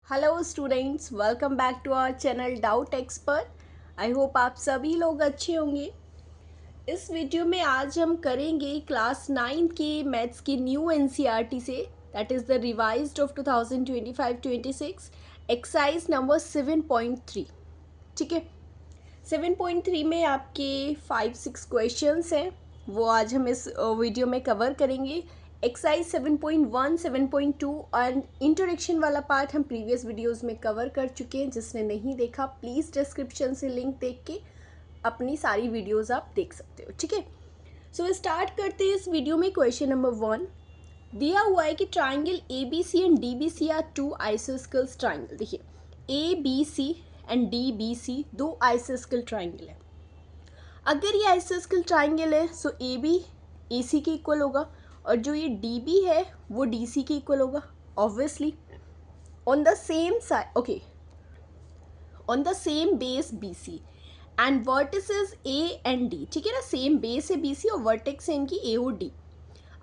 Hello students, welcome back to our channel doubt expert. I hope आप सभी लोग अच्छे होंगे। इस वीडियो में आज हम करेंगे क्लास 9 की मैथ्स की न्यू एनसीईआरटी से, that is the revised of 2025-26 exercise number 7.3। ठीक है, 7.3 में आपके 5-6 क्वेश्चंस हैं, वो आज हम इस वीडियो में कवर करेंगे। एक्सरसाइज 7.1, 7.2 एंड इंट्रोडक्शन वाला पार्ट हम प्रीवियस वीडियोस में कवर कर चुके हैं। जिसने नहीं देखा प्लीज़ डिस्क्रिप्शन से लिंक देख के अपनी सारी वीडियोस आप देख सकते हो। ठीक है, सो स्टार्ट करते हैं इस वीडियो में। क्वेश्चन नंबर 1 दिया हुआ है कि triangle A B C and D B C are two आइसोस्केल ट्राइंगल। देखिए, A B C and D B C दो आइसोस्केल ट्राइंगल है। अगर ये आइसोस्केल ट्राइंगल है सो ए बी ए सी के इक्वल होगा, और जो ये डी बी है वो डी सी के इक्वल होगा obviously. On the same side, okay, on the same base B C and vertices A and D. ठीक है ना, सेम बेस है बी सी और वर्टेक्स है इनकी ए और D,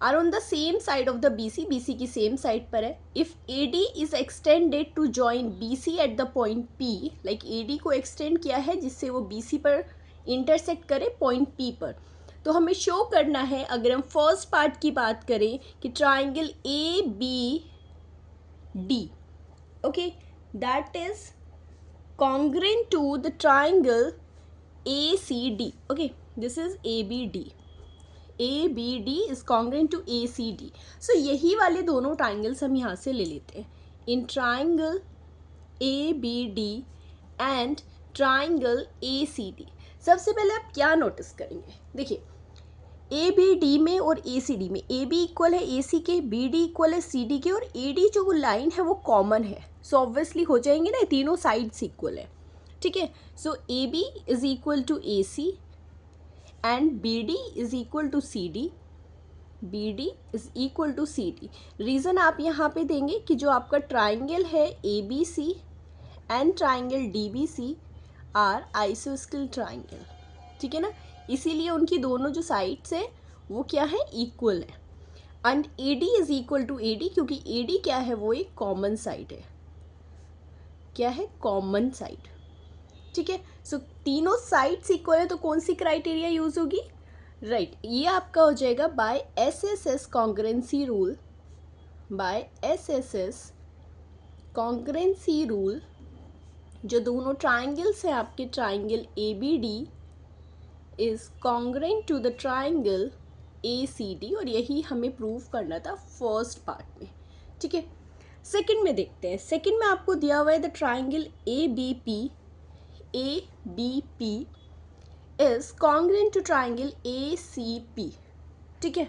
are on the same side of the B C की same side पर है। If A D is extended to join B C at the point P, like A D को extend किया है जिससे वो बी सी पर intersect करे पॉइंट पी पर, तो हमें शो करना है, अगर हम फर्स्ट पार्ट की बात करें कि triangle A B D, okay, that is congruent to the triangle A C D. Okay, this is A B D, A B D is congruent to A C D. So यही वाले दोनों triangles हम यहाँ से ले लेते हैं। In triangle A B D and triangle A C D, सबसे पहले आप क्या नोटिस करेंगे, देखिए ए बी डी में और ए सी डी में ए बी इक्वल है ए सी के, बी डी इक्वल है सी डी के, और ए डी जो लाइन है वो कॉमन है। सो ऑब्वियसली हो जाएंगे ना, तीनों साइड्स इक्वल है। ठीक है, so A B is equal to A C and B D is equal to C D, B D is equal to C D. Reason आप यहाँ पे देंगे कि जो आपका ट्राइंगल है A B C and triangle D B C are आइसोस्केल triangle. ठीक है ना, इसीलिए उनकी दोनों जो साइड्स है वो क्या है, इक्वल है। And A D is equal to A D, क्योंकि ए डी क्या है, वो एक कॉमन साइड है। क्या है, कॉमन साइड। ठीक है, सो तीनों साइड्स इक्वल है तो कौन सी क्राइटेरिया यूज होगी, राइट, ये आपका हो जाएगा by S S S congruency rule, by S S S congruency rule. जो दोनों ट्राइंगल्स हैं आपके, triangle A B D is congruent to the triangle A C D, और यही हमें प्रूव करना था फर्स्ट पार्ट में। ठीक है, सेकंड में देखते हैं। सेकंड में आपको दिया हुआ है the triangle A B P is congruent to triangle A C P. ठीक है,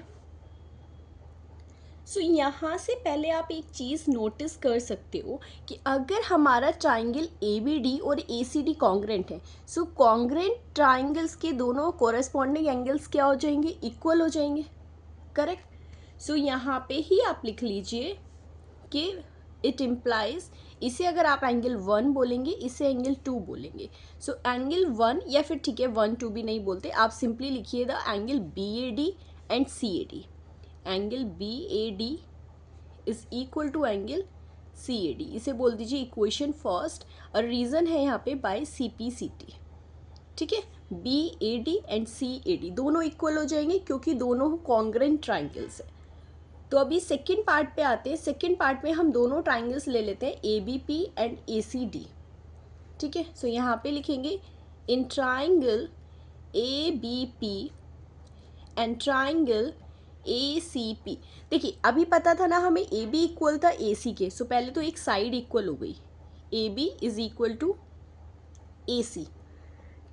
सो यहाँ से पहले आप एक चीज़ नोटिस कर सकते हो कि अगर हमारा ट्राइंगल ए बी डी और ए सी डी कॉन्ग्रेंट है, सो कॉन्ग्रेंट ट्राइंगल्स के दोनों कोरेस्पॉन्डिंग एंगल्स क्या हो जाएंगे, इक्वल हो जाएंगे। करेक्ट, सो यहाँ पे ही आप लिख लीजिए कि इट इम्प्लाइज, इसे अगर आप एंगल 1 बोलेंगे, इसे एंगल 2 बोलेंगे। सो एंगल 1, या फिर ठीक है 1 2 भी नहीं बोलते, आप सिंपली लिखिए the angle B A D and C A D. Angle B A D is equal to angle C A D, इसे बोल दीजिए इक्वेशन फर्स्ट, और रीज़न है यहाँ पे by C P C T. ठीक है, B A D and C A D दोनों इक्वल हो जाएंगे क्योंकि दोनों कॉन्ग्रेंट ट्राइंगल्स है। तो अभी सेकेंड पार्ट पे आते हैं। सेकेंड पार्ट में हम दोनों ट्राइंगल्स ले लेते हैं, A B P and A C D. ठीक है, सो यहाँ पे लिखेंगे in triangle A B P and triangle A C P. देखिए, अभी पता था ना हमें ए बी इक्वल था ए सी के, सो पहले तो एक साइड इक्वल हो गई, A B is equal to A C.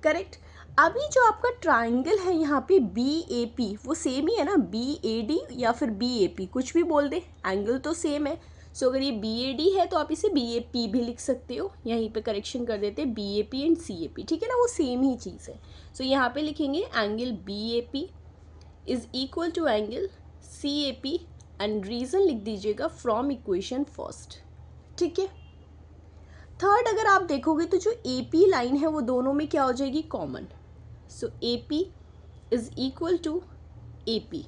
Correct, अभी जो आपका ट्राइंगल है यहाँ पे बी ए पी, वो सेम ही है ना, बी ए डी या फिर बी ए पी, कुछ भी बोल दे, एंगल तो सेम है। सो अगर ये बी ए डी है तो आप इसे बी ए पी भी लिख सकते हो, यहीं पे करेक्शन कर देते हैं B A P and C A P. ठीक है ना, वो सेम ही चीज़ है। सो यहाँ पे लिखेंगे angle B A P is equal to angle C A P, and reason लिख दीजिएगा फ्रॉम इक्वेशन फर्स्ट। ठीक है, थर्ड अगर आप देखोगे तो जो ए पी लाइन है वो दोनों में क्या हो जाएगी, common. So A P is equal to A P,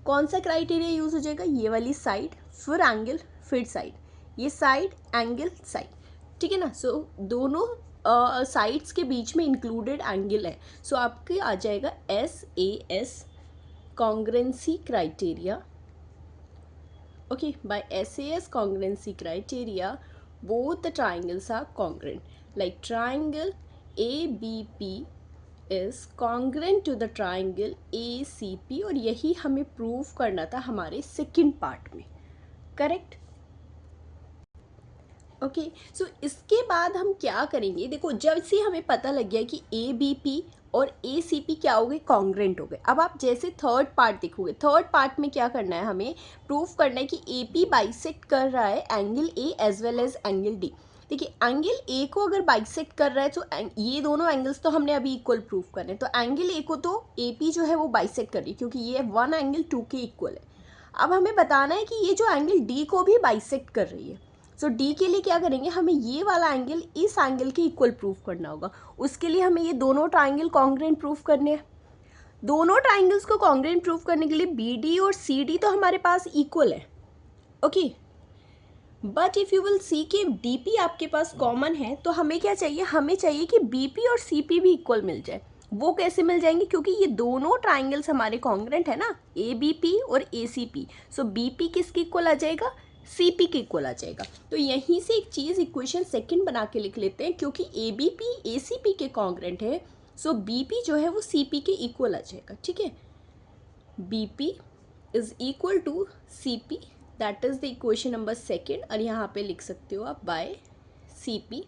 कौन सा क्राइटेरिया यूज हो जाएगा, ये वाली साइड, फिर एंगल, फिर साइड, ये साइड एंगल साइड, ठीक है ना। सो दोनों साइड्स के बीच में इंक्लूडेड एंगल है, सो आपके आ जाएगा SAS congruency criteria. Okay, by SAS congruency criteria both the triangles are congruent, like triangle ABP is congruent to the triangle ACP, और यही हमें प्रूव करना था हमारे सेकंड पार्ट में, करेक्ट। ओके, सो इसके बाद हम क्या करेंगे, देखो जब से हमें पता लग गया कि ABP और ACP क्या हो गए, कॉन्ग्रेंट हो गए। अब आप जैसे थर्ड पार्ट देखोगे, थर्ड पार्ट में क्या करना है, हमें प्रूफ करना है कि AP बाइसेक्ट कर रहा है angle A as well as angle D। देखिए एंगल A को अगर बाइसेक्ट कर रहा है तो ये दोनों एंगल्स तो हमने अभी इक्वल प्रूफ करने, तो एंगल A को तो AP जो है वो बाइसेक्ट कर रही है, क्योंकि ये 1 एंगल 2 के इक्वल है। अब हमें बताना है कि ये जो एंगल D को भी बाइसेक्ट कर रही है। सो D के लिए क्या करेंगे, हमें ये वाला एंगल इस एंगल के इक्वल प्रूफ करना होगा। उसके लिए हमें ये दोनों ट्राइंगल कॉन्ग्रेंट प्रूफ करने हैं। दोनों ट्राइंगल्स को कॉन्ग्रेंट प्रूफ करने के लिए BD और CD तो हमारे पास इक्वल है, okay. But if you will see कि DP आपके पास कॉमन है, तो हमें क्या चाहिए, हमें चाहिए कि BP और CP भी इक्वल मिल जाए। वो कैसे मिल जाएंगे, क्योंकि ये दोनों ट्राइंगल्स हमारे कॉन्ग्रेंट है ना, ABP और ACP। सो BP किसके इक्वल आ जाएगा, CP के इक्वल आ जाएगा। तो यहीं से एक चीज़ इक्वेशन सेकंड बना के लिख लेते हैं, क्योंकि ABP ACP के कॉन्ग्रेंट है, सो BP जो है वो CP के इक्वल आ जाएगा, ठीक है। BP is equal to CP, that is the equation number second, और यहाँ पे लिख सकते हो आप बाय CP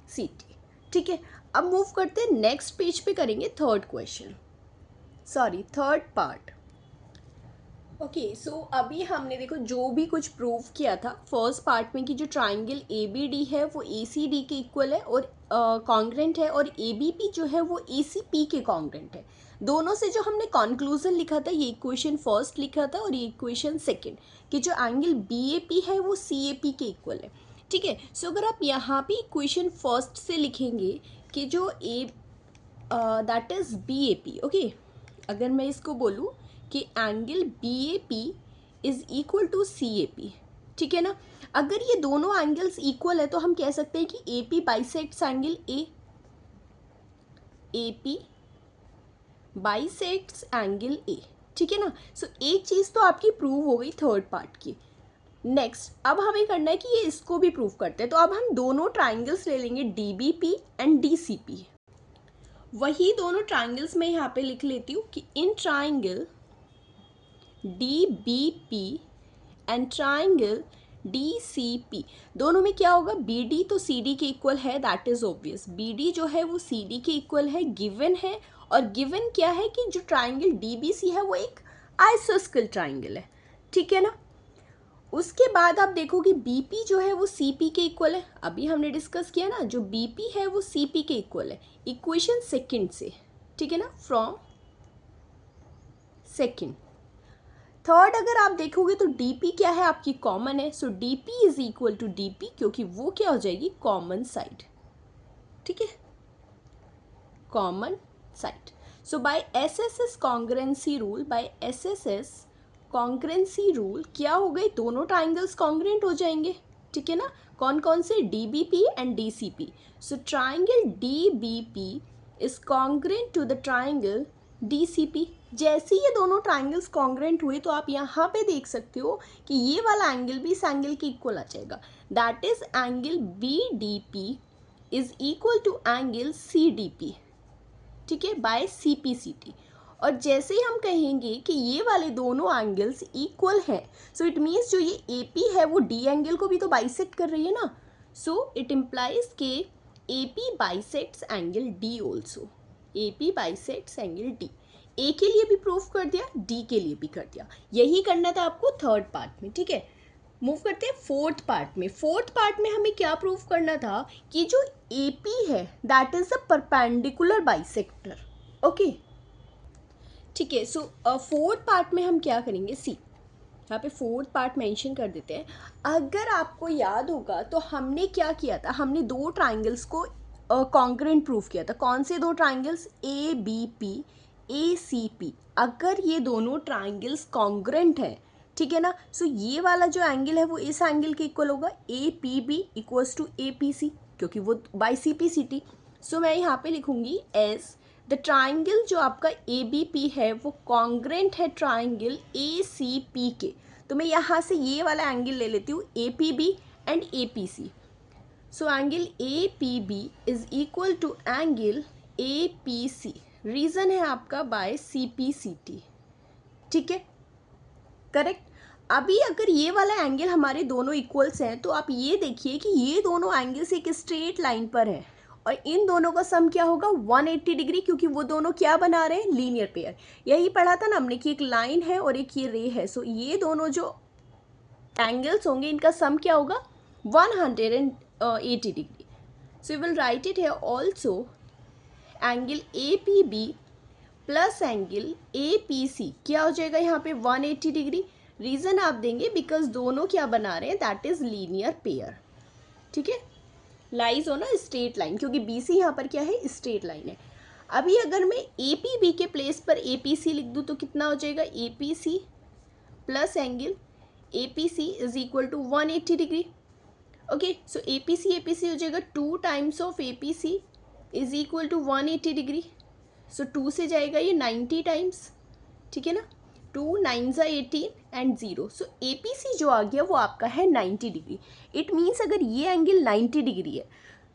CT, ठीक है। अब मूव करते हैं नेक्स्ट पेज पे, करेंगे third question, sorry third part. Okay, so अभी हमने देखो जो भी कुछ प्रूव किया था फर्स्ट पार्ट में कि जो ट्राइंगल ABD है वो ACD के इक्वल है और कॉन्ग्रेंट है, और ABP जो है वो ACP के कॉन्ग्रेंट है। दोनों से जो हमने कंक्लूजन लिखा था, ये इक्वेशन फर्स्ट लिखा था और ये इक्वेशन सेकंड, कि जो एंगल BAP है वो CAP के इक्वल है, ठीक है। सो अगर आप यहाँ पे इक्वेशन फर्स्ट से लिखेंगे कि जो दैट इज BAP, ओके। अगर मैं इसको बोलूँ कि angle BAP is equal to CAP, ठीक है ना। अगर ये दोनों एंगल्स इक्वल है तो हम कह सकते हैं कि AP bisects angle A, AP bisects angle A, ठीक है ना। सो एक चीज़ तो आपकी प्रूव हो गई थर्ड पार्ट की। नेक्स्ट अब हमें करना है कि ये इसको भी प्रूव करते हैं, तो अब हम दोनों ट्राइंगल्स ले लेंगे DBP एंड DCP। वही दोनों ट्राइंगल्स मैं यहाँ पे लिख लेती हूँ कि in triangle DBP and triangle DCP, दोनों में क्या होगा, BD तो CD के इक्वल है, दैट इज ऑब्वियस। BD जो है वो CD के इक्वल है, गिवन है। और गिवन क्या है कि जो ट्राइंगल DBC है वो एक आइसोस्केल ट्राइंगल है, ठीक है ना। उसके बाद आप देखोगे BP जो है वो CP के इक्वल है, अभी हमने डिस्कस किया ना, जो BP है वो CP के इक्वल है इक्वेशन सेकंड से, ठीक है ना, फ्रॉम सेकंड। थर्ड अगर आप देखोगे तो DP क्या है आपकी, कॉमन है। So DP is equal to DP, क्योंकि वो क्या हो जाएगी, कॉमन साइड, ठीक है, common side. So by SSS congruency rule, by SSS congruency rule क्या हो गई, दोनों ट्राइंगल्स कॉन्ग्रेंट हो जाएंगे, ठीक है ना। कौन कौन से, DBP and DCP। So triangle DBP is congruent to the triangle DCP। जैसे ये दोनों ट्राइंगल्स कॉन्ग्रेंट हुए तो आप यहाँ पे देख सकते हो कि ये वाला एंगल भी इस एंगल के इक्वल आ जाएगा, that is angle BDP is equal to angle CDP, ठीक है, बाय CPCT। और जैसे ही हम कहेंगे कि ये वाले दोनों एंगल्स इक्वल हैं, सो इट मीन्स जो ये AP है वो D एंगल को भी तो बाइसेक्ट कर रही है ना। सो इट इम्प्लाइज के AP bisects angle D also, AP bisects angle D। A के लिए भी प्रूफ कर दिया, D के लिए भी कर दिया। यही करना था आपको थर्ड पार्ट में, ठीक है। मूव करते हैं फोर्थ पार्ट में। फोर्थ पार्ट में हमें क्या प्रूफ करना था कि जो AP है that is a perpendicular bisector, okay, ठीक है। सो फोर्थ पार्ट में हम क्या करेंगे, सी यहाँ पे फोर्थ पार्ट मेंशन कर देते हैं। अगर आपको याद होगा तो हमने क्या किया था, हमने दो ट्राइंगल्स को कॉन्ग्रेंट प्रूफ किया था। कौन से दो ट्राइंगल्स, ABP ACP। अगर ये दोनों ट्राइंगल्स कॉन्ग्रेंट हैं, ठीक है ना। सो ये वाला जो एंगल है वो इस एंगल के इक्वल होगा, A P B equals to A P C, क्योंकि वो by C P C T. So मैं यहाँ पे लिखूँगी एज द ट्राइंगल जो आपका ए बी पी है वो कॉन्ग्रेंट है ट्राइंगल ए सी पी के। तो मैं यहाँ से ये वाला एंगल ले लेती हूँ, A P B and A P C. So angle A P B is equal to angle A P C, reason है आपका by C P C T, ठीक है, करेक्ट। अभी अगर ये वाला एंगल हमारे दोनों इक्वल्स हैं तो आप ये देखिए कि ये दोनों एंगल्स एक स्ट्रेट लाइन पर हैं और इन दोनों का सम क्या होगा 180 डिग्री, क्योंकि वो दोनों क्या बना रहे हैं, लीनियर पेयर। यही पढ़ा था ना हमने कि एक लाइन है और एक ये रे है। सो ये दोनों जो एंगल्स होंगे इनका सम क्या होगा 180 degree. So you will write it है also angle A P B plus angle A P C क्या हो जाएगा यहाँ पे 180 डिग्री। रीज़न आप देंगे बिकॉज दोनों क्या बना रहे हैं, दैट इज़ लीनियर पेयर, ठीक है, लाइज हो ना स्ट्रेट लाइन, क्योंकि बी सी यहाँ पर क्या है, स्ट्रेट लाइन है। अभी अगर मैं ए पी बी के प्लेस पर ए पी सी लिख दूँ तो कितना हो जाएगा, A P C plus angle A P C is equal to 180 degree. Okay, so A P C हो जाएगा 2 times of A P C is equal to 180 degree. So 2 से जाएगा ये 90 टाइम्स, ठीक है ना, 2 9 18 एंड 0। सो ए पी सी जो आ गया वो आपका है 90 डिग्री। इट मीन्स अगर ये एंगल 90 डिग्री है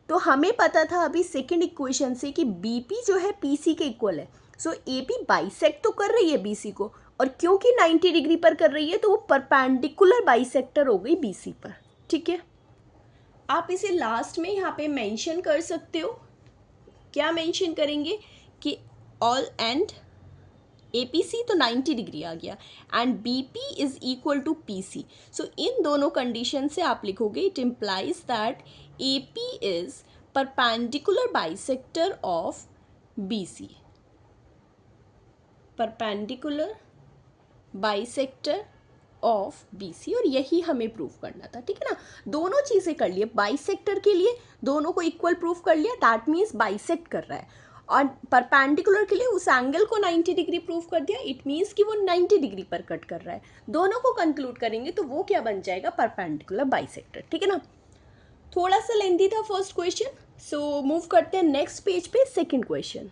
तो हमें पता था अभी सेकेंड इक्वेशन से कि बी पी जो है पी सी के इक्वल है। सो ए पी बाइसेक्ट तो कर रही है बी सी को, और क्योंकि 90 डिग्री पर कर रही है तो वो परपेंडिकुलर बाइसेक्टर हो गई बी सी पर, ठीक है। आप इसे लास्ट में यहाँ पे मेंशन कर सकते हो, क्या मेंशन करेंगे कि all and A P C तो 90 डिग्री आ गया and B P is equal to P C. So इन दोनों कंडीशन से आप लिखोगे it implies that A P is perpendicular bisector of B C, perpendicular bisector of B C, और यही हमें प्रूव करना था, ठीक है ना। दोनों चीज़ें कर लिए, बाइसेक्टर के लिए दोनों को इक्वल प्रूफ कर लिया, दैट मीन्स बाइसेक्ट कर रहा है, और परपेंडिकुलर के लिए उस एंगल को 90 डिग्री प्रूफ कर दिया, इट मीन्स कि वो 90 डिग्री पर कट कर रहा है। दोनों को कंक्लूड करेंगे तो वो क्या बन जाएगा, परपेंडिकुलर बाइसेक्टर, ठीक है ना। थोड़ा सा लेंथी था फर्स्ट क्वेश्चन, सो मूव करते हैं नेक्स्ट पेज पे, सेकेंड क्वेश्चन।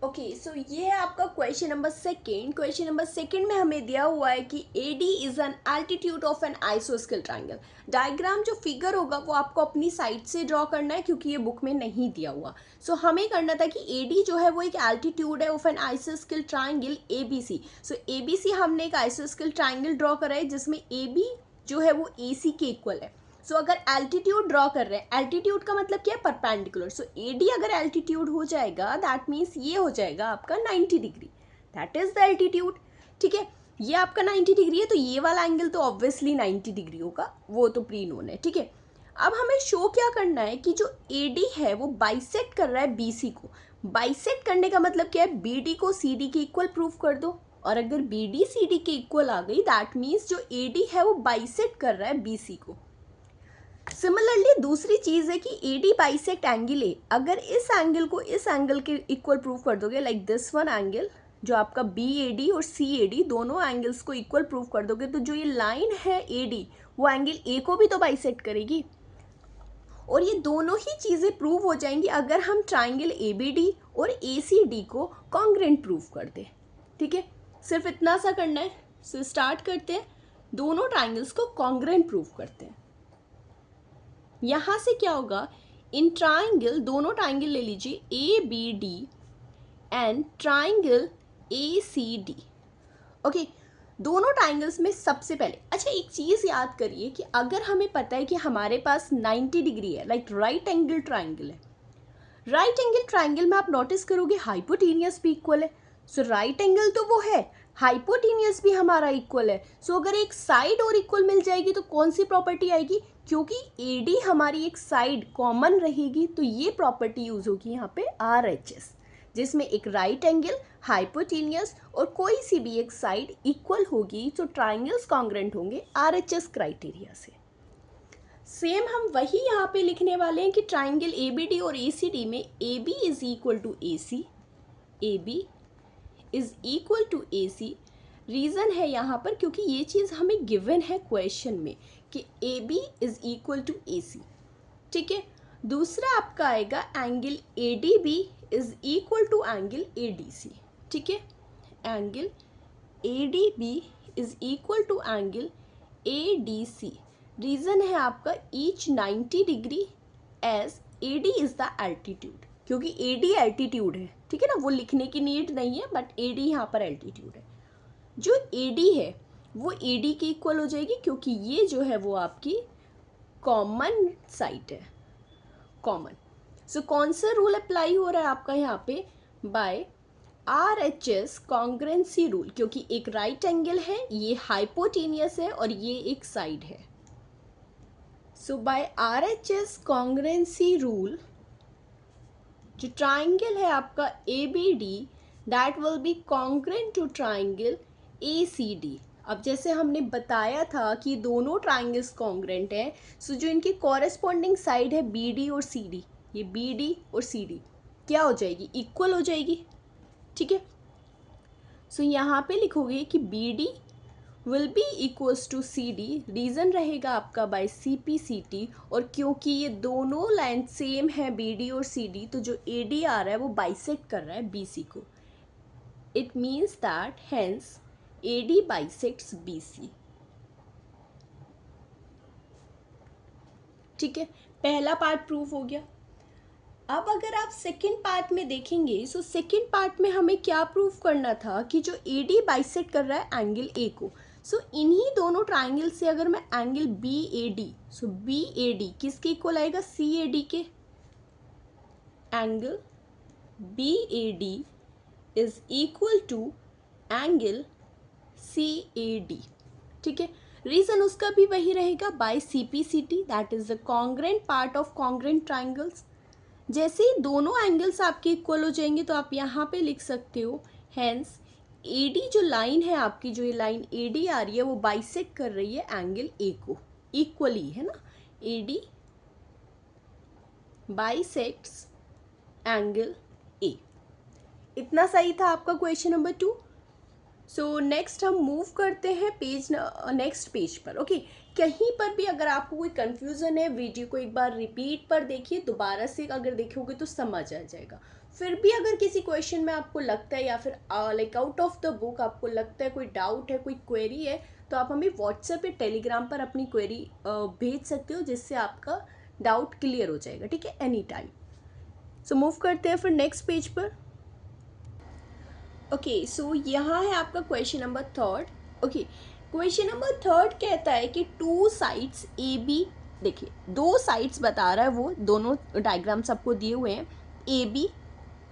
ओके, सो ये है आपका question number second. Question number second में हमें दिया हुआ है कि A D is an altitude of an आइसोस्केल ट्राइंगल। डायग्राम जो फिगर होगा वो आपको अपनी साइड से ड्रॉ करना है, क्योंकि ये बुक में नहीं दिया हुआ। सो हमें करना था कि ए डी जो है वो एक एल्टीट्यूड है ऑफ एन आइसोस्केल triangle A B C. So A B C हमने एक आइसोस्केल ट्राइंगल ड्रॉ करा है जिसमें ए बी जो है वो ए सी के इक्वल है। सो अगर एल्टीट्यूड ड्रॉ कर रहे हैं, एल्टीट्यूड का मतलब क्या है, परपेंडिकुलर। सो ए डी अगर एल्टीट्यूड हो जाएगा दैट मीन्स ये हो जाएगा आपका 90 degree, that is the altitude, ठीक है। ये आपका 90 डिग्री है तो ये वाला एंगल तो ऑब्वियसली 90 डिग्री होगा, वो तो प्री नोन है, ठीक है। अब हमें शो क्या करना है कि जो ए डी है वो बाइसेक्ट कर रहा है बी सी को। बाइसेक्ट करने का मतलब क्या है, बी डी को सी डी के इक्वल प्रूफ कर दो, और अगर बी डी सी डी के इक्वल आ गई दैट मीन्स जो ए डी है वो बाइसेक्ट कर रहा है बी सी को। सिमिलरली दूसरी चीज़ है कि A D bisect angle A, अगर इस एंगल को इस एंगल के इक्वल प्रूफ कर दोगे, लाइक दिस वन एंगल जो आपका बी ए डी और सी ए डी दोनों एंगल्स को इक्वल प्रूफ कर दोगे, तो जो ये लाइन है ए डी वो एंगल ए को भी तो बाइसेक्ट करेगी, और ये दोनों ही चीज़ें प्रूव हो जाएंगी अगर हम ट्राइंगल ए बी डी और ए सी डी को कॉन्ग्रेंट प्रूफ कर दें, ठीक है। सिर्फ इतना सा करना है। सो स्टार्ट करते हैं, दोनों ट्राइंगल्स को कॉन्ग्रेंट प्रूफ करते हैं। यहाँ से क्या होगा, इन ट्राइंगल, दोनों ट्राइंगल ले लीजिए A B D and triangle A C D. Okay, दोनों ट्राइंगल्स में सबसे पहले अच्छा एक चीज़ याद करिए कि अगर हमें पता है कि हमारे पास 90 डिग्री है, लाइक राइट एंगल ट्राइंगल है, राइट एंगल ट्राइंगल में आप नोटिस करोगे हाइपोटेनियस भी इक्वल है। सो राइट एंगल तो वो है, हाइपोटेनियस भी हमारा इक्वल है। सो अगर एक साइड और इक्वल मिल जाएगी तो कौन सी प्रॉपर्टी आएगी, क्योंकि ए डी हमारी एक साइड कॉमन रहेगी तो ये प्रॉपर्टी यूज होगी यहाँ पे आर एच एस, जिसमें एक राइट एंगल, हाइपोटेनियस और कोई सी भी एक साइड इक्वल होगी, तो ट्राइंगल्स कॉन्ग्रेंट होंगे आर एच एस क्राइटेरिया से। सेम हम वही यहाँ पे लिखने वाले हैं कि ट्राइंगल ए बी डी और ए सी डी में A B is equal to A C, A B is equal to A C reason है यहाँ पर क्योंकि ये चीज़ हमें गिवन है क्वेश्चन में कि A B is equal to A C, ठीक है। दूसरा आपका आएगा angle A D B is equal to angle A D C, ठीक है। Angle A D B is equal to angle A D C. Reason है आपका each 90 degree as A D is the altitude, क्योंकि A D altitude है, ठीक है ना, वो लिखने की नीड नहीं है, बट ए डी यहाँ पर एल्टीट्यूड है। जो ए डी है वो ए डी के इक्वल हो जाएगी क्योंकि ये जो है वो आपकी कॉमन साइड है, कॉमन। सो कौन सा रूल अप्लाई हो रहा है आपका यहाँ पे, बाय RHS कॉन्ग्रेंसी रूल, क्योंकि एक राइट एंगल है, ये हाइपोटेनियस है और ये एक साइड है। So by RHS congruency rule जो ट्राइंगल है आपका ABD that will be congruent to triangle ACD। अब जैसे हमने बताया था कि दोनों ट्राइंगल्स कॉन्ग्रेंट हैं, सो जो इनकी कॉरेस्पॉन्डिंग साइड है BD और CD, ये BD और CD क्या हो जाएगी, इक्वल हो जाएगी, ठीक है। सो यहाँ पे लिखोगे कि BD will be equals to CD, reason रहेगा आपका बाय CPCT, और क्योंकि ये दोनों लाइन सेम है BD और CD, तो जो AD आ रहा है वो बाइसेक्ट कर रहा है BC को। It means that hence AD bisects BC, ठीक है। पहला पार्ट प्रूफ हो गया। अब अगर आप सेकंड पार्ट में देखेंगे, सो सेकंड पार्ट में हमें क्या प्रूफ करना था कि जो AD बाइसेक्ट कर रहा है एंगल A को, सो इन्हीं दोनों ट्राइंगल से अगर मैं एंगल BAD, सो BAD किसके इक्वल आएगा, CAD के। Angle BAD is equal to angle CAD, ठीक है। रीज़न उसका भी वही रहेगा, by CPCT that is the congruent part of congruent triangles. जैसे ही दोनों एंगल्स आपके इक्वल हो जाएंगे तो आप यहाँ पे लिख सकते हो हेंस AD जो लाइन है आपकी, जो ये लाइन AD आ रही है वो बाइसेक्ट कर रही है एंगल A को, इक्वली है ना, AD बाइसेक्ट्स एंगल A। इतना सही था आपका क्वेश्चन नंबर 2। सो नेक्स्ट हम मूव करते हैं नेक्स्ट पेज पर। ओके, कहीं पर भी अगर आपको कोई कन्फ्यूज़न है, वीडियो को एक बार रिपीट पर देखिए, दोबारा से अगर देखोगे तो समझ आ जाएगा। फिर भी अगर किसी क्वेश्चन में आपको लगता है या फिर like out of the book आपको लगता है कोई डाउट है, कोई क्वेरी है, तो आप हमें व्हाट्सएप या टेलीग्राम पर अपनी क्वेरी भेज सकते हो, जिससे आपका डाउट क्लियर हो जाएगा, ठीक है, एनी टाइम। सो मूव करते हैं फिर नेक्स्ट पेज पर। ओके, सो यहाँ है आपका question number 3। Okay, question number 3 कहता है कि टू साइड्स AB, देखिए दो साइड्स बता रहा है, वो दोनों डायग्राम्स आपको दिए हुए हैं, AB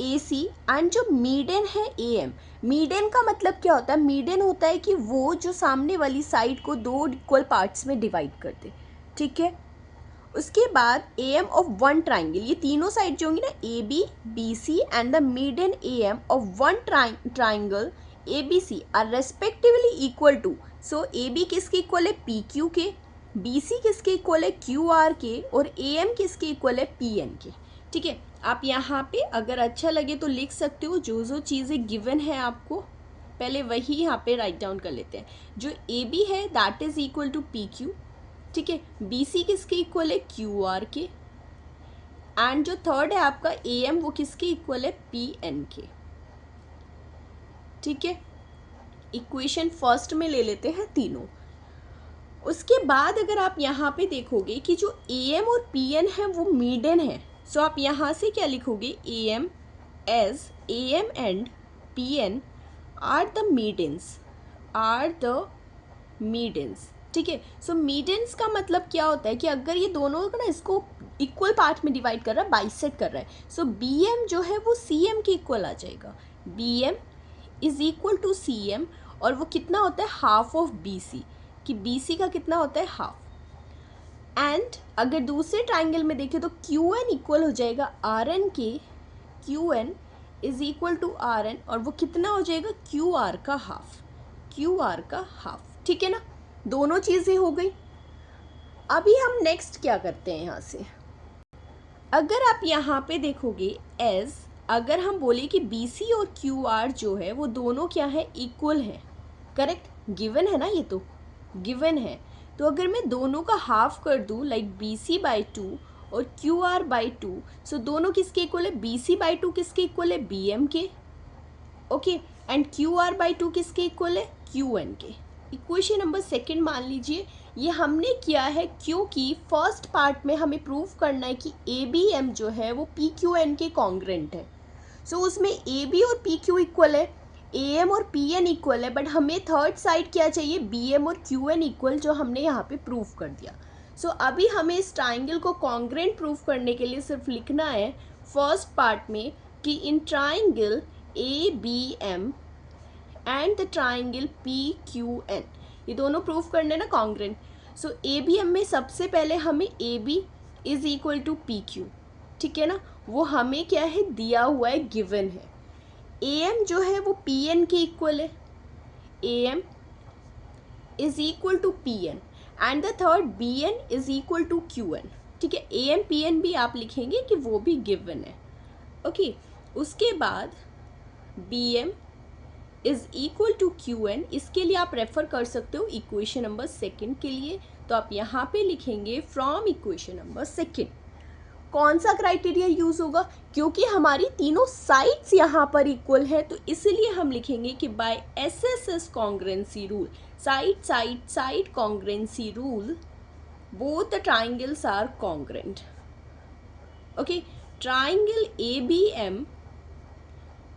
AC एंड जो मीडियन है AM। मीडियन का मतलब क्या होता है, मीडियन होता है कि वो जो सामने वाली साइड को दो इक्वल पार्ट्स में डिवाइड कर दे, ठीक है। उसके बाद AM ऑफ वन ट्राइंगल, ये तीनों साइड जो होंगी ना AB BC and the median AM of one triangle ABC are respectively equal to, so AB किसके इक्वल है, PQ के, BC किसके इक्वल है, QR के, और AM किसके इक्वल है, PN के, ठीक है। आप यहाँ पे अगर अच्छा लगे तो लिख सकते हो, जो जो चीज़ें गिवन है आपको पहले वही यहाँ पे राइट डाउन कर लेते हैं। जो AB है that is equal to PQ, ठीक है। BC किसके इक्वल है, QR के, एंड जो थर्ड है आपका AM वो किसके इक्वल है, PN के, ठीक है। इक्वेशन फर्स्ट में ले लेते हैं तीनों। उसके बाद अगर आप यहाँ पे देखोगे कि जो AM और PN है वो मीडियन है, सो आप यहाँ से क्या लिखोगे, AM as AM and PN are the medians, ठीक है। सो मीडियंस का मतलब क्या होता है कि अगर ये दोनों को ना इसको इक्वल पार्ट में डिवाइड कर रहा है, बाइसेक्ट कर रहा है, सो BM जो है वो CM के इक्वल आ जाएगा। BM is equal to CM, और वो कितना होता है, हाफ ऑफ BC, कि BC का कितना होता है, हाफ। एंड अगर दूसरे ट्राइंगल में देखें तो QN इक्वल हो जाएगा RN के, QN is equal to RN, और वो कितना हो जाएगा, QR का हाफ, ठीक है ना। दोनों चीज़ें हो गई। अभी हम नेक्स्ट क्या करते हैं यहाँ से, अगर आप यहाँ पे देखोगे अगर हम बोले कि BC और QR जो है वो दोनों क्या है, इक्वल है, करेक्ट, गिवन है ना, ये तो गिवन है। तो अगर मैं दोनों का हाफ कर दूँ लाइक BC/2 और QR/2, सो दोनों किसके इक्वल है, BC/2 किसके इक्वल है, BM के, ओके, एंड QR/2 किसके इक्वल है, QN के। इक्वेशन नंबर सेकंड मान लीजिए, ये हमने किया है क्योंकि फर्स्ट पार्ट में हमें प्रूफ करना है कि ABM जो है वो PQN के कॉन्ग्रेंट है। सो उसमें AB और PQ इक्वल है, AM और PN इक्वल है, बट हमें थर्ड साइड क्या चाहिए, BM और QN इक्वल, जो हमने यहाँ पे प्रूफ कर दिया। सो अभी हमें इस ट्राइंगल को कॉन्ग्रेंट प्रूफ करने के लिए सिर्फ लिखना है फर्स्ट पार्ट में कि in triangle ABM and the triangle PQN, ये दोनों प्रूफ करने ना कॉन्ग्रेंट। सो ABM में सबसे पहले हमें AB is equal to PQ, ठीक है ना, वो हमें क्या है, दिया हुआ है, गिवन है। AM जो है वो PN के इक्वल है, AM is equal to PN and the third BN is equal to QN, ठीक है। AM PN भी आप लिखेंगे कि वो भी गिवन है, ओके। उसके बाद BM is equal to QN, इसके लिए आप रेफर कर सकते हो इक्वेशन नंबर सेकंड के लिए। तो आप यहाँ पे लिखेंगे फ्रॉम इक्वेशन नंबर सेकंड। कौन सा क्राइटेरिया यूज़ होगा, क्योंकि हमारी तीनों साइड्स यहाँ पर इक्वल है, तो इसलिए हम लिखेंगे कि by SSS congruency rule, side side side congruency rule, both the triangles are congruent, okay. Triangle ABM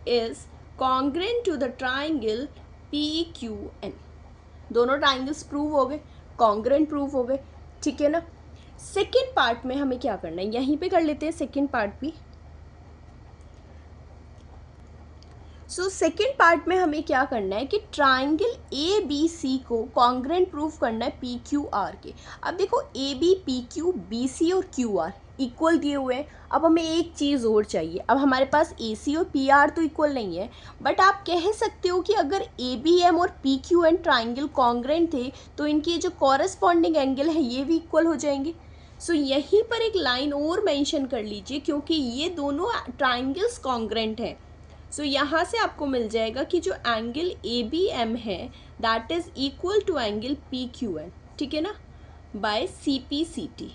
is congruent to the triangle PQN, दोनों ट्राइंगल्स प्रूव हो गए, कॉन्ग्रेंट प्रूव हो गए, ठीक है ना। सेकेंड पार्ट में हमें क्या करना है, यहीं पे कर लेते हैं सेकेंड पार्ट भी। सो सेकेंड पार्ट में हमें क्या करना है कि ट्राइंगल ABC को कॉन्ग्रेंट प्रूफ करना है PQR के। अब देखो AB, PQ, BC और QR इक्वल दिए हुए हैं। अब हमें एक चीज़ और चाहिए, अब हमारे पास AC और PR तो इक्वल नहीं है, बट आप कह सकते हो कि अगर ABM और PQN ट्राइंगल कॉन्ग्रेंट थे तो इनके जो कॉरस्पॉन्डिंग एंगल है ये भी इक्वल हो जाएंगे। सो यहीं पर एक लाइन और मेंशन कर लीजिए, क्योंकि ये दोनों ट्राइंगल्स कॉन्ग्रेंट हैं। सो यहाँ से आपको मिल जाएगा कि जो एंगल ABM है that is equal to angle PQN, ठीक है ना, बाय CPCT।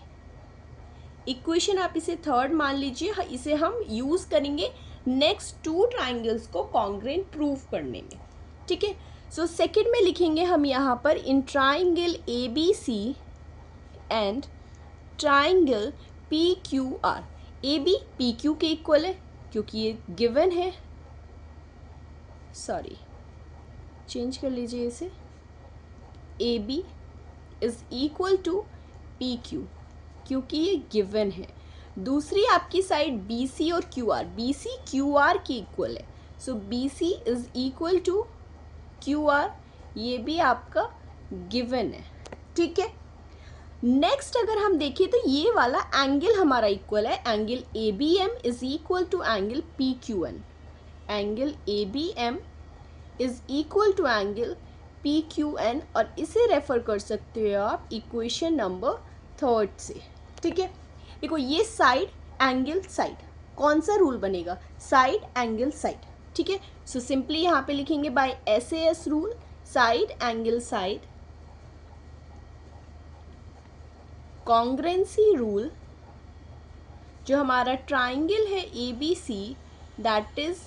इक्वेशन आप इसे थर्ड मान लीजिए, इसे हम यूज़ करेंगे नेक्स्ट टू ट्राइंगल्स को कॉन्ग्रेंट प्रूफ करने में, ठीक है। सो सेकंड में लिखेंगे हम यहाँ पर in triangle ABC and triangle PQR, AB PQ के इक्वल है क्योंकि ये गिवन है, सॉरी चेंज कर लीजिए इसे, AB is equal to PQ क्योंकि ये गिवन है। दूसरी आपकी साइड BC और QR, BC QR की इक्वल है, so BC is equal to QR, ये भी आपका गिवन है, ठीक है। नेक्स्ट अगर हम देखें तो ये वाला एंगल हमारा इक्वल है, angle ABM is equal to angle PQN, angle ABM is equal to angle PQN, और इसे रेफर कर सकते हो आप इक्वेशन नंबर थर्ड से, ठीक है। देखो ये साइड एंगल साइड, कौन सा रूल बनेगा, साइड एंगल साइड, ठीक है। सो सिंपली यहाँ पे लिखेंगे by SAS rule, side angle side, congruency rule, जो हमारा ट्राइंगल है ABC that is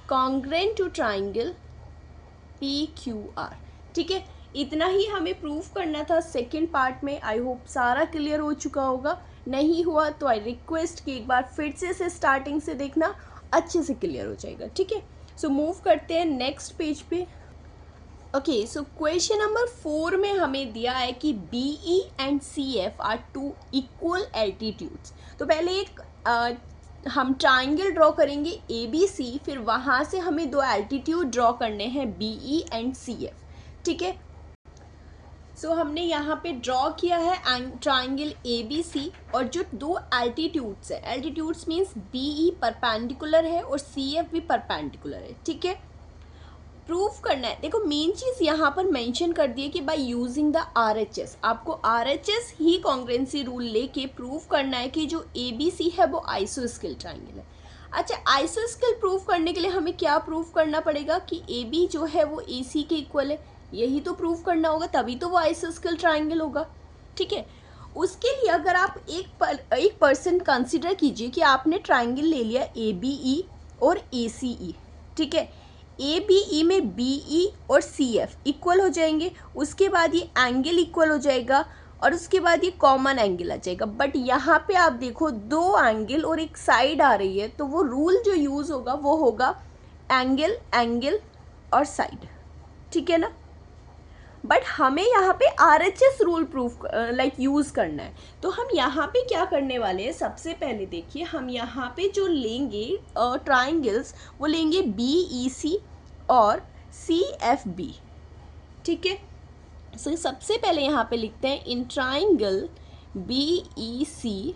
congruent to triangle PQR, ठीक है। इतना ही हमें प्रूफ करना था सेकेंड पार्ट में। आई होप सारा क्लियर हो चुका होगा, नहीं हुआ तो आई रिक्वेस्ट कि एक बार फिर से स्टार्टिंग से देखना, अच्छे से क्लियर हो जाएगा, ठीक है। सो मूव करते हैं नेक्स्ट पेज पे। ओके, सो क्वेश्चन नंबर 4 में हमें दिया है कि BE and CF are two equal altitudes. तो पहले एक हम ट्राइंगल ड्रॉ करेंगे ABC, फिर वहाँ से हमें दो एल्टीट्यूड ड्रॉ करने हैं BE एंड CF, ठीक है। सो हमने यहाँ पे ड्रॉ किया है ट्राइंगल ABC, और जो दो एल्टीट्यूड्स है, एल्टीट्यूड्स मीन्स BE परपेंडिकुलर है और CF भी परपेंडिकुलर है, ठीक है। प्रूफ करना है, देखो मेन चीज़ यहाँ पर मेंशन कर दी है कि बाय यूजिंग द RHS, आपको RHS ही कॉन्ग्रेंसी रूल लेके प्रूफ करना है कि जो ABC है वो आइसोस्केल ट्राइंगल है। अच्छा, आइसोस्केल प्रूफ करने के लिए हमें क्या प्रूफ करना पड़ेगा कि AB जो है वो AC के इक्वल है, यही तो प्रूव करना होगा, तभी तो वो आइसोस्केल ट्राइंगल होगा। ठीक है, उसके लिए अगर आप एक पर्सन कंसिडर कीजिए कि आपने ट्राइंगल ले लिया ए बी ई और ए सी ई। ठीक है, ए बी ई में बी ई और सी एफ इक्वल हो जाएंगे, उसके बाद ये एंगल इक्वल हो जाएगा और उसके बाद ये कॉमन एंगल आ जाएगा। बट यहाँ पे आप देखो दो एंगल और एक साइड आ रही है, तो वो रूल जो यूज़ होगा वो होगा एंगल एंगल और साइड। ठीक है ना, बट हमें यहाँ पे RHS रूल प्रूफ यूज़ करना है। तो हम यहाँ पे क्या करने वाले हैं, सबसे पहले देखिए हम यहाँ पे जो लेंगे ट्राइंगल्स वो लेंगे BEC और CFB। ठीक है, सो सबसे पहले यहाँ पे लिखते हैं in triangle BEC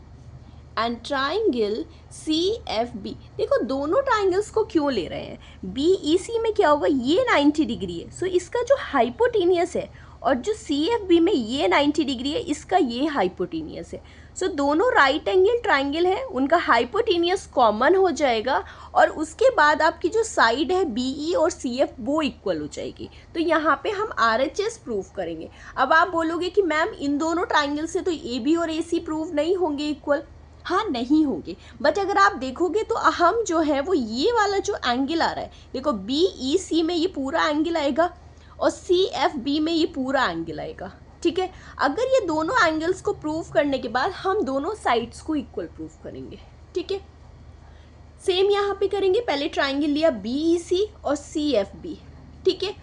and triangle CFB। देखो दोनों ट्राइंगल्स को क्यों ले रहे हैं, BEC में क्या होगा, ये 90 डिग्री है, सो इसका जो हाइपोटेनियस है, और जो CFB में ये 90 डिग्री है, इसका ये हाइपोटेनियस है। सो दोनों राइट एंगल ट्राइंगल है, उनका हाइपोटेनियस कॉमन हो जाएगा और उसके बाद आपकी जो साइड है BE और CF वो इक्वल हो जाएगी। तो यहाँ पे हम RHS प्रूव करेंगे। अब आप बोलोगे कि मैम इन दोनों ट्राइंगल से तो AB और AC प्रूव नहीं होंगे इक्वल। हाँ नहीं होंगे, बट अगर आप देखोगे तो हम जो है वो ये वाला जो एंगल आ रहा है, देखो BEC में ये पूरा एंगल आएगा और CFB में ये पूरा एंगल आएगा। ठीक है, अगर ये दोनों एंगल्स को प्रूव करने के बाद हम दोनों साइड्स को इक्वल प्रूव करेंगे। ठीक है, सेम यहाँ पे करेंगे, पहले ट्राइंगल लिया BEC और CFB। ठीक है,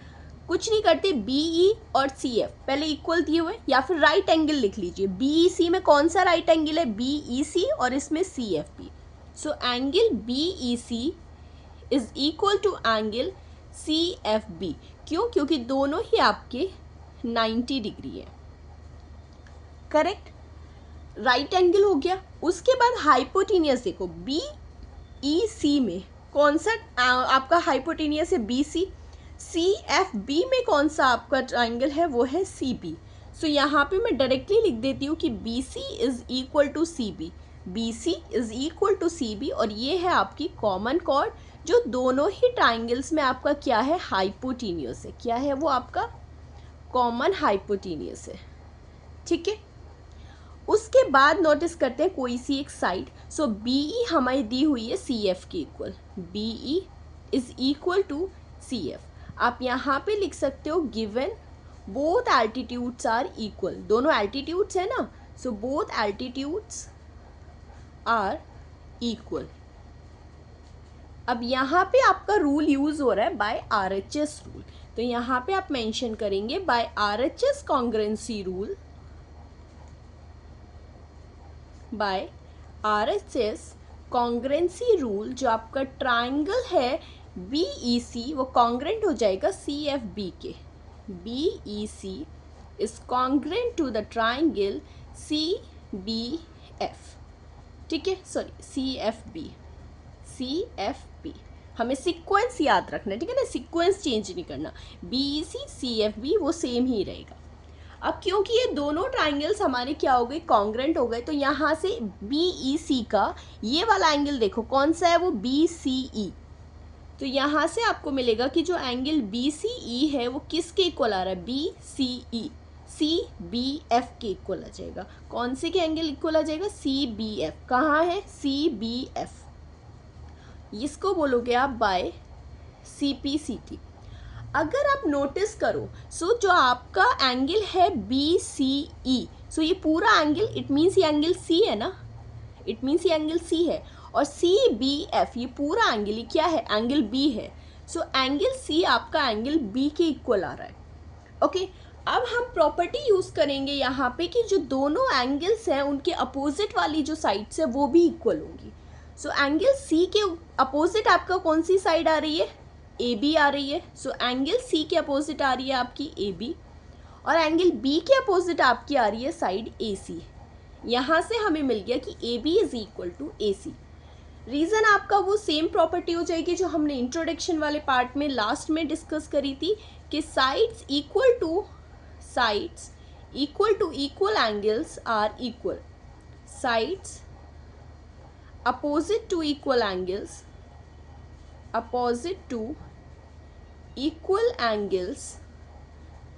कुछ नहीं करते, BE और CF पहले इक्वल दिए हुए, या फिर राइट एंगल लिख लीजिए। BEC में कौन सा राइट एंगल है, BEC, और इसमें CFB। So angle BEC is equal to angle CFB। क्यों, क्योंकि दोनों ही आपके 90 डिग्री है। करेक्ट, राइट एंगल हो गया। उसके बाद हाइपोटेनियस देखो, BEC में कौन सा आपका हाइपोटेनियस है, BC। CFB में कौन सा आपका ट्राइंगल है, वो है CB। सो यहाँ पे मैं डायरेक्टली लिख देती हूँ कि BC is equal to CB, BC is equal to CB, और ये है आपकी कॉमन कॉर्ड जो दोनों ही ट्राइंगल्स में आपका क्या है, हाइपोटेनियस है। क्या है वो, आपका कॉमन हाइपोटेनियस है। ठीक है, उसके बाद नोटिस करते हैं कोई सी एक साइड। सो BE हमारी दी हुई है CF के equal, BE is equal to CF। आप यहाँ पे लिख सकते हो given both altitudes are equal, दोनों एल्टीट्यूड्स है ना, so both altitudes are equal. अब यहाँ पे आपका रूल यूज हो रहा है बाय RHS रूल, तो यहाँ पे आप मेंशन करेंगे by RHS congruency rule, by RHS congruency rule जो आपका ट्राइंगल है BEC वो कॉन्ग्रुएंट हो जाएगा CFB के। BEC is congruent to the triangle CBF। ठीक है, सॉरी CFB। हमें सीक्वेंस याद रखना है, ठीक है ना, सीक्वेंस चेंज नहीं करना। BEC CFB वो सेम ही रहेगा। अब क्योंकि ये दोनों ट्राइंगल्स हमारे क्या हो गए, कॉन्ग्रुएंट हो गए, तो यहाँ से BEC का ये वाला एंगल देखो कौन सा है, वो BCE। तो यहाँ से आपको मिलेगा कि जो एंगल BCE है वो किसके इक्वल आ रहा है, BCE CBF के इक्वल आ जाएगा। कौन से के एंगल इक्वल आ जाएगा, CBF। कहाँ है, CBF, इसको बोलोगे आप बाय CPCT। अगर आप नोटिस करो, सो जो आपका एंगल है BCE, सो ये पूरा एंगल, इट मीन्स ये एंगल C है ना, इट मीन्स ये एंगल C है, और CBF ये पूरा एंगल ये क्या है, एंगल B है। सो एंगल C आपका एंगल B के इक्वल आ रहा है। ओके, अब हम प्रॉपर्टी यूज़ करेंगे यहाँ पे कि जो दोनों एंगल्स हैं उनके अपोजिट वाली जो साइड्स है वो भी इक्वल होंगी। सो एंगल C के अपोजिट आपका कौन सी साइड आ रही है, AB आ रही है। सो एंगल C के अपोजिट आ रही है आपकी AB, और एंगल B के अपोजिट आपकी आ रही है साइड AC। यहाँ से हमें मिल गया कि AB is equal to AC। Reason आपका वो सेम प्रॉपर्टी हो जाएगी जो हमने इंट्रोडक्शन वाले पार्ट में लास्ट में डिस्कस करी थी कि sides equal to equal angles are equal, sides opposite to equal angles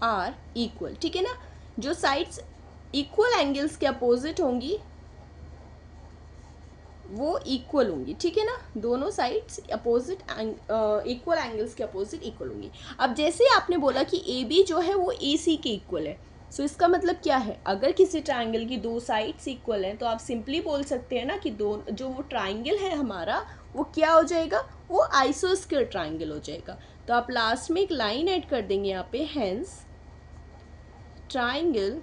are equal, ठीक है ना। जो साइड्स इक्वल एंगल्स के अपोजिट होंगी वो इक्वल होंगी, ठीक है ना। दोनों साइड्स अपोजिट इक्वल एंगल्स के अपोजिट इक्वल होंगी। अब जैसे आपने बोला कि ए बी जो है वो ए सी के इक्वल है, सो इसका मतलब क्या है, अगर किसी ट्राइंगल की दो साइड्स इक्वल हैं तो आप सिंपली बोल सकते हैं ना कि दो जो वो ट्राइंगल है हमारा वो क्या हो जाएगा, वो आइसोस्केल ट्राइंगल हो जाएगा। तो आप लास्ट में एक लाइन ऐड कर देंगे यहाँ पे, hence triangle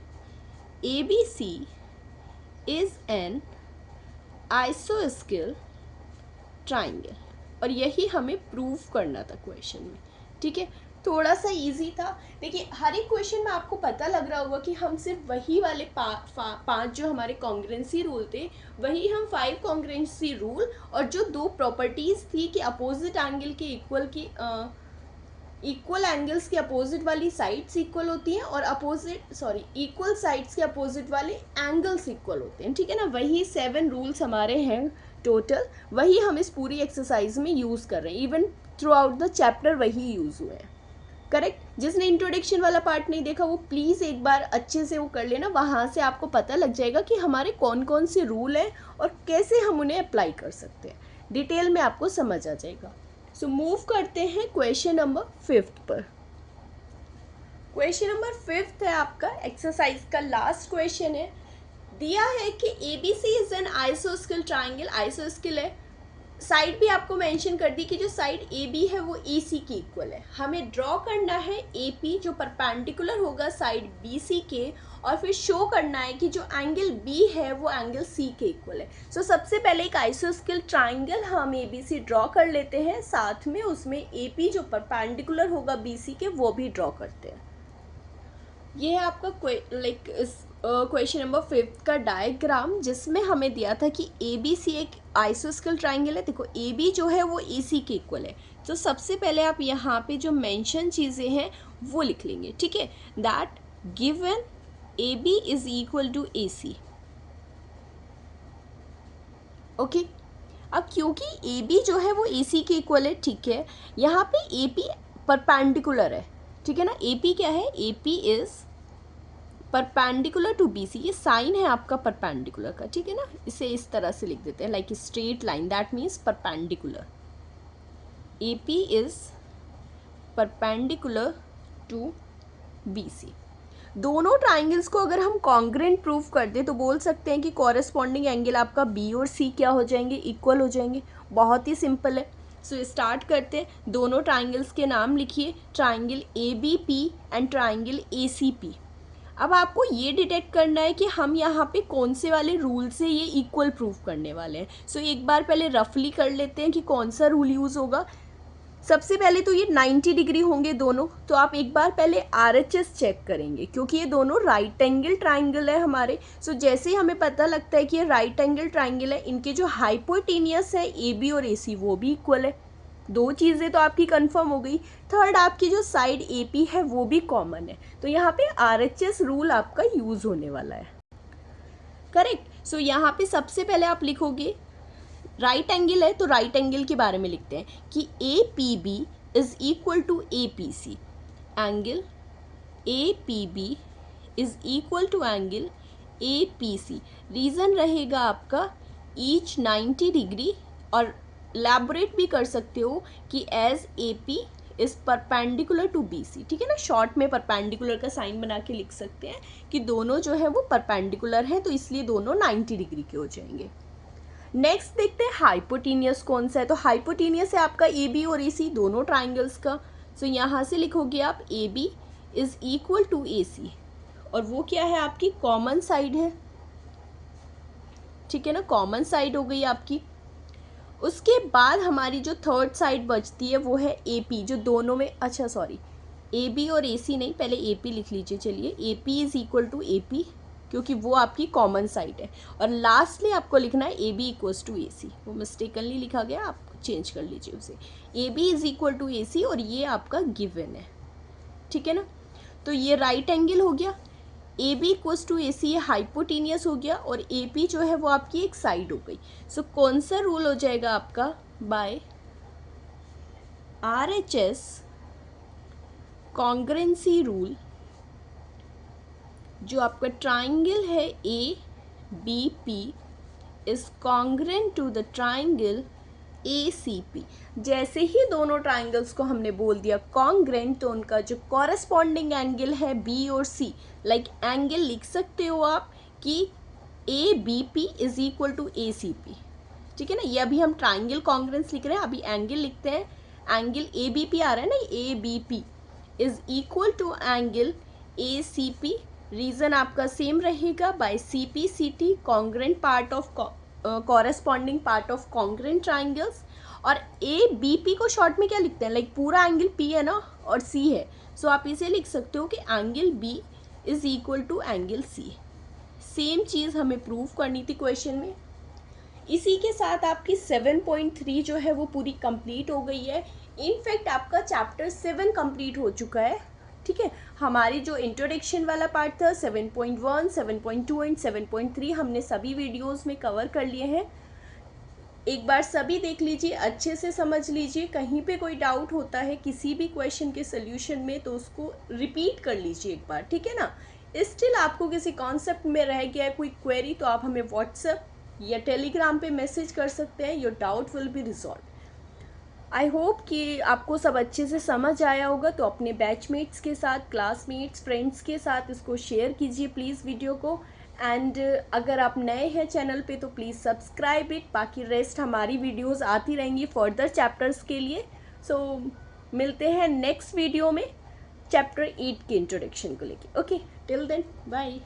A B C is an आइसोस्केल ट्राइंगल। और यही हमें प्रूव करना था क्वेश्चन में, ठीक है। थोड़ा सा इजी था। देखिए हर एक क्वेश्चन में आपको पता लग रहा होगा कि हम सिर्फ वही वाले पांच जो हमारे कॉन्ग्रुएंसी रूल थे वही हम 5 कॉन्ग्रुएंसी रूल और जो 2 प्रॉपर्टीज़ थी कि अपोजिट एंगल के इक्वल एंगल्स के अपोजिट वाली साइड्स इक्वल होती हैं और इक्वल साइड्स के अपोजिट वाले एंगल्स इक्वल होते हैं, ठीक है ना। वही 7 रूल्स हमारे हैं टोटल, वही हम इस पूरी एक्सरसाइज में यूज़ कर रहे हैं। Even through out the chapter वही यूज़ हुए हैं, करेक्ट। जिसने इंट्रोडक्शन वाला पार्ट नहीं देखा वो प्लीज़ एक बार अच्छे से वो कर लेना, वहाँ से आपको पता लग जाएगा कि हमारे कौन कौन से रूल हैं और कैसे हम उन्हें अप्लाई कर सकते हैं, डिटेल में आपको समझ आ जाएगा। सो मूव करते हैं क्वेश्चन नंबर 5 पर। क्वेश्चन नंबर 5 है आपका एक्सरसाइज का लास्ट क्वेश्चन है। दिया है कि ABC इज एन आइसोस्केल ट्राइंगल, आइसोस्केल है। साइड भी आपको मेंशन कर दी कि जो साइड AB है वो AC के इक्वल है। हमें ड्रॉ करना है AP जो परपेंडिकुलर होगा साइड BC के, और फिर शो करना है कि जो एंगल B है वो एंगल C के इक्वल है। सो सबसे पहले एक आइसोस्केल ट्राइंगल हम ABC ड्रॉ कर लेते हैं, साथ में उसमें AP जो परपेंडिकुलर होगा BC के वो भी ड्रॉ करते हैं। ये है आपका क्वेश्चन नंबर 5 का डायग्राम, जिसमें हमें दिया था कि ABC एक आइसोस्केल ट्राइंगल है। देखो AB जो है वो AC के इक्वल है। तो सबसे पहले आप यहाँ पे जो मेंशन चीज़ें हैं वो लिख लेंगे, ठीक है। That given AB is equal to AC, okay. अब क्योंकि AB जो है वो AC के इक्वल है, ठीक है, यहाँ पे AP परपेंडिकुलर है, ठीक है ना। AP क्या है, AP is perpendicular to BC, ये साइन है आपका परपेंडिकुलर का, ठीक है ना। इसे इस तरह से लिख देते हैं like straight line, that means perpendicular. AP is perpendicular to BC। दोनों ट्राइंगल्स को अगर हम कॉन्ग्रुएंट प्रूव कर दें तो बोल सकते हैं कि कॉरेस्पॉन्डिंग एंगल आपका B और C क्या हो जाएंगे, इक्वल हो जाएंगे। बहुत ही सिंपल है। सो स्टार्ट करते हैं। दोनों ट्राइंगल्स के नाम लिखिए, triangle ABP and triangle ACP। अब आपको ये डिटेक्ट करना है कि हम यहाँ पे कौन से वाले रूल से ये इक्वल प्रूव करने वाले हैं। सो एक बार पहले रफली कर लेते हैं कि कौन सा रूल यूज़ होगा। सबसे पहले तो ये 90 डिग्री होंगे दोनों, तो आप एक बार पहले RHS चेक करेंगे क्योंकि ये दोनों राइट एंगल ट्राइंगल है हमारे। सो जैसे ही हमें पता लगता है कि ये राइट एंगल ट्राइंगल है, इनके जो हाइपोटेनियस है AB और AC वो भी इक्वल है। 2 चीज़ें तो आपकी कंफर्म हो गई। थर्ड, आपकी जो साइड AP है वो भी कॉमन है, तो यहाँ पे RHS रूल आपका यूज़ होने वाला है, करेक्ट। सो यहाँ पे सबसे पहले आप लिखोगे राइट एंगल है तो राइट एंगल के बारे में लिखते हैं कि APB is equal to APC, angle APB is equal to angle APC। Reason रहेगा आपका ईच 90 डिग्री, और लैबोरेट भी कर सकते हो कि as AP is perpendicular to BC, ठीक है ना। शॉर्ट में परपेंडिकुलर का साइन बना के लिख सकते हैं कि दोनों जो है वो परपेंडिकुलर हैं, तो इसलिए दोनों 90 डिग्री के हो जाएंगे। नेक्स्ट देखते हैं हाइपोटेनियस कौन सा है। तो हाइपोटेनियस है आपका AB और AC दोनों ट्राइंगल्स का। सो यहाँ से लिखोगे आप AB is equal to AC, और वो क्या है आपकी कॉमन साइड है, ठीक है ना। कॉमन साइड हो गई आपकी। उसके बाद हमारी जो थर्ड साइड बचती है वो है AP, जो दोनों में, अच्छा सॉरी, AB और AC नहीं, पहले AP लिख लीजिए। चलिए AP is equal to AP क्योंकि वो आपकी कॉमन साइड है। और लास्टली आपको लिखना है AB इक्वल्स टू AC, वो मिस्टेकनली लिखा गया, आप चेंज कर लीजिए उसे। AB is equal to AC और ये आपका गिवन है, ठीक है ना। तो ये राइट एंगल हो गया, AB इक्वल्स टू AC ये हाइपोटेनियस हो गया, और AP जो है वो आपकी एक साइड हो गई। सो कौन सा रूल हो जाएगा आपका, बाय RHS कॉन्ग्रुएंसी रूल जो आपका ट्राइंगल है A B P is congruent to the triangle A C P. जैसे ही दोनों ट्राइंगल्स को हमने बोल दिया कॉन्ग्रेंट, तो उनका जो कॉरस्पॉन्डिंग एंगल है बी और सी, लाइक एंगल लिख सकते हो आप कि A B P is equal to A C P. ठीक है ना, ये अभी हम ट्राइंगल कॉन्ग्रेंस लिख रहे हैं, अभी एंगल लिखते हैं। एंगल ए बी पी आ रहा है ना, A B P is equal to angle A C P. Reason आपका सेम रहेगा, by C P C T congruent part of corresponding part of congruent triangles. और ए बी पी को short में क्या लिखते हैं, लाइक पूरा एंगल पी है ना और सी है, सो आप इसे लिख सकते हो कि angle B is equal to angle C. Same चीज़ हमें प्रूव करनी थी क्वेश्चन में। इसी के साथ आपकी 7.3 जो है वो पूरी कंप्लीट हो गई है। इनफैक्ट आपका चैप्टर 7 कंप्लीट हो चुका है। ठीक है, हमारी जो इंट्रोडक्शन वाला पार्ट था 7.1, 7.2 एंड 7.3 हमने सभी वीडियोस में कवर कर लिए हैं। एक बार सभी देख लीजिए, अच्छे से समझ लीजिए। कहीं पे कोई डाउट होता है किसी भी क्वेश्चन के सोल्यूशन में तो उसको रिपीट कर लीजिए एक बार, ठीक है ना। स्टिल आपको किसी कॉन्सेप्ट में रह गया है कोई क्वेरी, तो आप हमें व्हाट्सएप या टेलीग्राम पे मैसेज कर सकते हैं। Your doubt will be resolve. I hope कि आपको सब अच्छे से समझ आया होगा। तो अपने बैचमेट्स के साथ, क्लासमेट्स, फ्रेंड्स के साथ इसको शेयर कीजिए प्लीज़ वीडियो को। एंड अगर आप नए हैं चैनल पे तो प्लीज़ सब्सक्राइब इट। बाकी रेस्ट हमारी वीडियोस आती रहेंगी फर्दर चैप्टर्स के लिए। सो मिलते हैं नेक्स्ट वीडियो में चैप्टर 8 के इंट्रोडक्शन को लेके। Okay, till then bye.